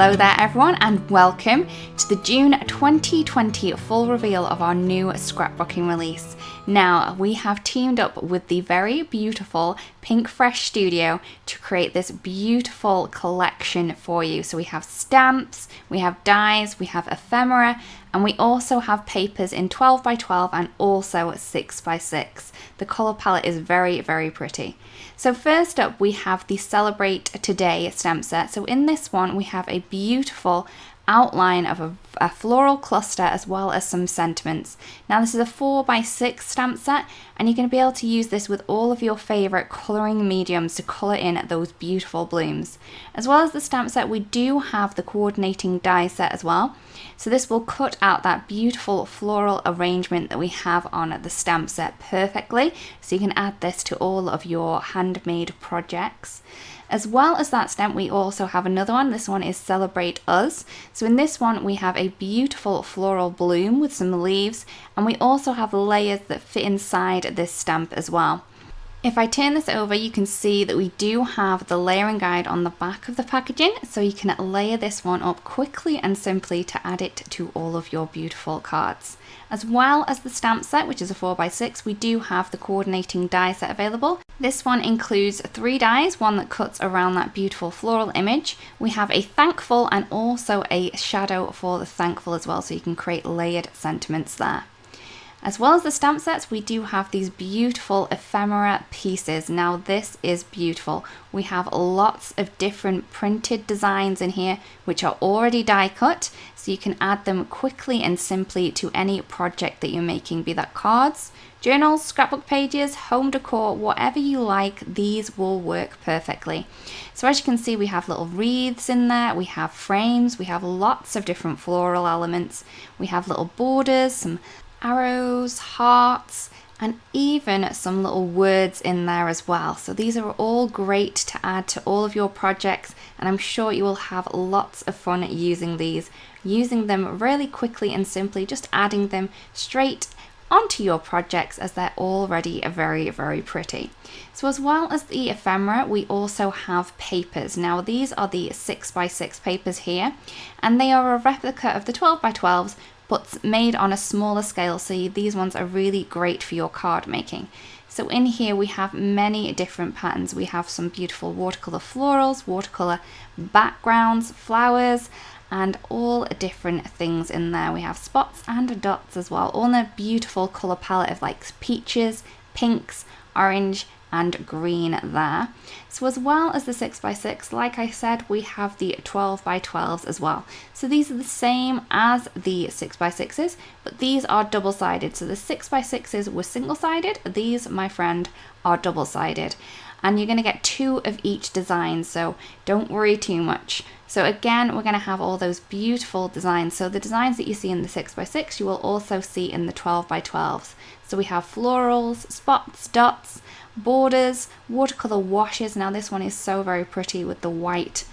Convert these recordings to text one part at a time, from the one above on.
Hello there everyone and welcome to the June 2020 full reveal of our new scrapbooking release. Now we have teamed up with the very beautiful Pinkfresh studio to create this beautiful collection for you. So we have stamps, we have dies, we have ephemera, and we also have papers in 12 by 12 and also 6 by 6. The colour palette is very, very pretty. So first up we have the Celebrate Today stamp set. So in this one we have a beautiful outline of a floral cluster as well as some sentiments. Now this is a 4 by 6 stamp set and you're going to be able to use this with all of your favourite colouring mediums to colour in those beautiful blooms. As well as the stamp set, we do have the coordinating die set as well. So this will cut out that beautiful floral arrangement that we have on the stamp set perfectly. So you can add this to all of your handmade projects. As well as that stamp, we also have another one. This one is Celebrate Us. So in this one, we have a beautiful floral bloom with some leaves, and we also have layers that fit inside this stamp as well. If I turn this over, you can see that we do have the layering guide on the back of the packaging, so you can layer this one up quickly and simply to add it to all of your beautiful cards. As well as the stamp set, which is a 4 by 6, we do have the coordinating die set available. This one includes 3 dies, one that cuts around that beautiful floral image. We have a thankful and also a shadow for the thankful as well, so you can create layered sentiments there. As well as the stamp sets, we do have these beautiful ephemera pieces. Now this is beautiful. We have lots of different printed designs in here which are already die cut, so you can add them quickly and simply to any project that you're making, be that cards, journals, scrapbook pages, home decor, whatever you like, these will work perfectly. So as you can see, we have little wreaths in there, we have frames, we have lots of different floral elements, we have little borders, some arrows, hearts, and even some little words in there as well. So these are all great to add to all of your projects, and I'm sure you will have lots of fun using these, using them really quickly and simply, just adding them straight onto your projects as they're already very, very pretty. So as well as the ephemera, we also have papers. Now these are the 6 by 6 papers here, and they are a replica of the 12 by 12s, but made on a smaller scale, so these ones are really great for your card making. So in here we have many different patterns. We have some beautiful watercolor florals, watercolor backgrounds, flowers, and all different things in there. We have spots and dots as well, all in a beautiful color palette of like peaches, pinks, orange, and green there. So as well as the 6 by 6, like I said, we have the 12 by 12s as well. So these are the same as the 6 by 6s, but these are double-sided. So the 6 by 6s were single-sided. These, my friend, are double-sided. And you're going to get 2 of each design, so don't worry too much. So again, we're going to have all those beautiful designs. So the designs that you see in the 6 by 6, you will also see in the 12 by 12s. So we have florals, spots, dots, borders, watercolor washes. Now this one is so very pretty with the white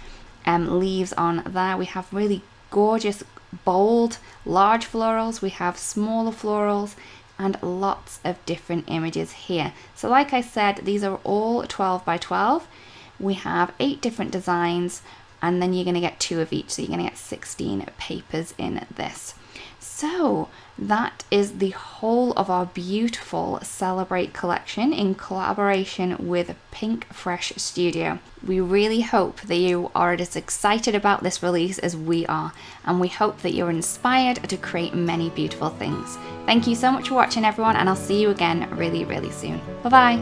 leaves on there. We have really gorgeous, bold, large florals. We have smaller florals and lots of different images here. So like I said, these are all 12 by 12. We have 8 different designs, and then you're going to get 2 of each, so you're going to get 16 papers in this. So that is the whole of our beautiful Celebrate collection in collaboration with Pinkfresh Studio. We really hope that you are as excited about this release as we are, and we hope that you're inspired to create many beautiful things. Thank you so much for watching everyone, and I'll see you again really, really soon. Bye-bye.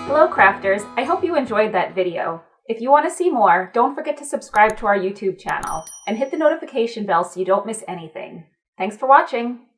Hello crafters, I hope you enjoyed that video. If you want to see more, don't forget to subscribe to our YouTube channel and hit the notification bell so you don't miss anything. Thanks for watching!